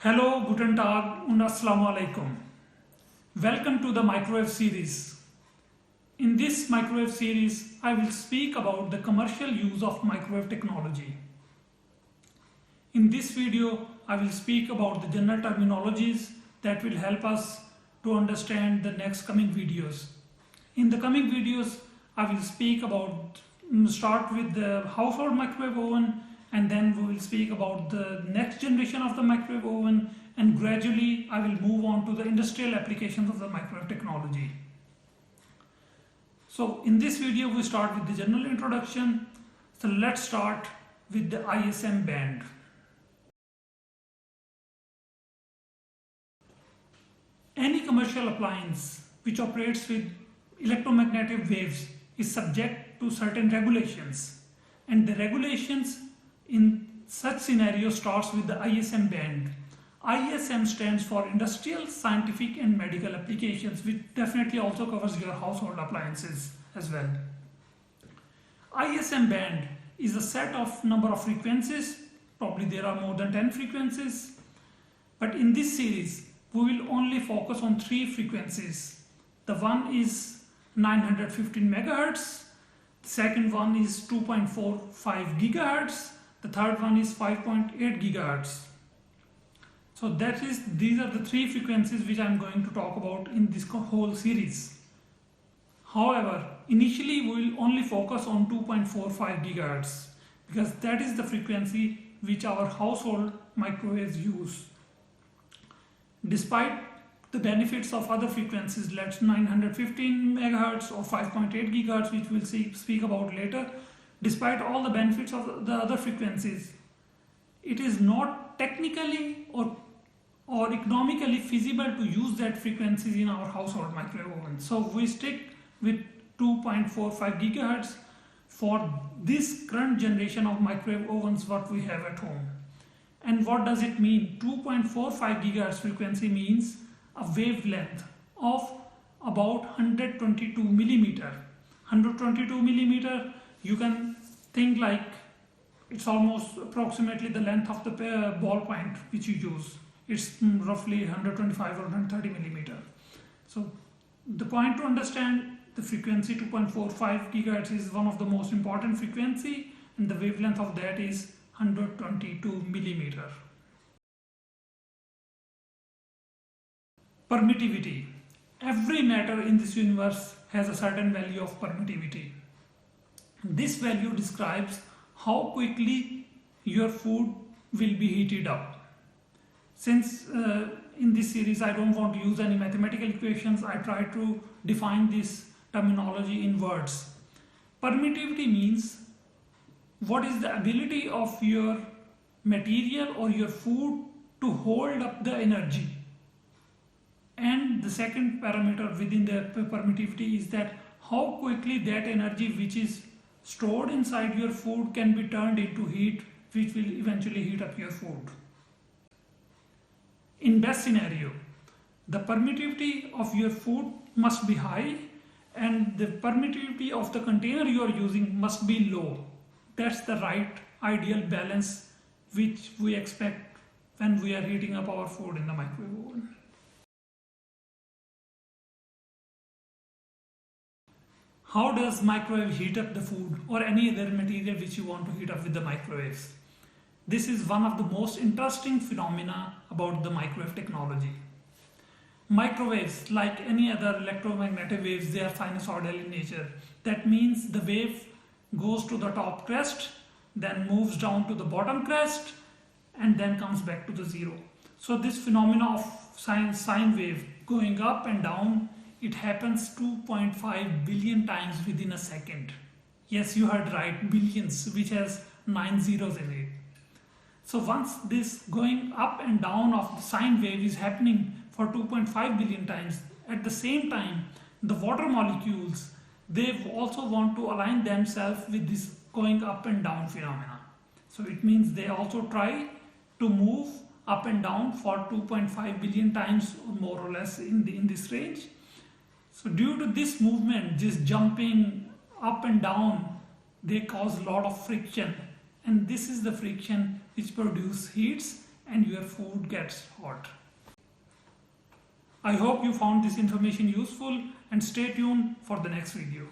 Hello, Guten Tag und Assalamu alaikum. Welcome to the microwave series. In this microwave series, I will speak about the commercial use of microwave technology. In this video, I will speak about the general terminologies that will help us to understand the next coming videos. In the coming videos, I will speak about, start with the household microwave oven, and then we will speak about the next generation of the microwave oven, and gradually I will move on to the industrial applications of the microwave technology. So in this video we start with the general introduction. So let's start with the ISM band. Any commercial appliance which operates with electromagnetic waves is subject to certain regulations, and the regulations in such scenario starts with the ISM band. ISM stands for Industrial, Scientific and Medical Applications, which definitely also covers your household appliances as well. ISM band is a set of number of frequencies. Probably there are more than 10 frequencies. But in this series, we will only focus on 3 frequencies. The one is 915 megahertz. The second one is 2.45 gigahertz. The third one is 5.8 gigahertz. So these are the 3 frequencies which I am going to talk about in this whole series. However, initially we will only focus on 2.45 gigahertz because that is the frequency which our household microwaves use. Despite the benefits of other frequencies like 915 megahertz or 5.8 gigahertz, which we'll speak about later, despite all the benefits of the other frequencies, it is not technically or economically feasible to use that frequencies in our household microwave oven. So we stick with 2.45 gigahertz for this current generation of microwave ovens what we have at home. And what does it mean? 2.45 gigahertz frequency means a wavelength of about 122 millimeter. 122 millimeter, you can think like it's almost approximately the length of the ballpoint which you use. It's roughly 125 or 130 millimeter. So the point to understand the frequency 2.45 gigahertz is one of the most important frequency, and the wavelength of that is 122 millimeter. Permittivity. Every matter in this universe has a certain value of permittivity. This value describes how quickly your food will be heated up. Since in this series I don't want to use any mathematical equations, I try to define this terminology in words. Permittivity means what is the ability of your material or your food to hold up the energy. And the second parameter within the permittivity is that how quickly that energy which is stored inside your food can be turned into heat, which will eventually heat up your food. In best scenario, the permittivity of your food must be high and the permittivity of the container you are using must be low. That's the right ideal balance which we expect when we are heating up our food in the microwave oven. How does microwave heat up the food or any other material which you want to heat up with the microwaves? This is one of the most interesting phenomena about the microwave technology. Microwaves, like any other electromagnetic waves, they are sinusoidal in nature. That means the wave goes to the top crest, then moves down to the bottom crest, and then comes back to the zero. So this phenomena of sine wave going up and down, it happens 2.5 billion times within a second. Yes, you heard right, billions, which has 9 zeros in it. So once this going up and down of the sine wave is happening for 2.5 billion times, at the same time, the water molecules, they also want to align themselves with this going up and down phenomena. So it means they also try to move up and down for 2.5 billion times or more or less in this range. So due to this movement, this jumping up and down, they cause a lot of friction, and this is the friction which produces heats and your food gets hot. I hope you found this information useful and stay tuned for the next video.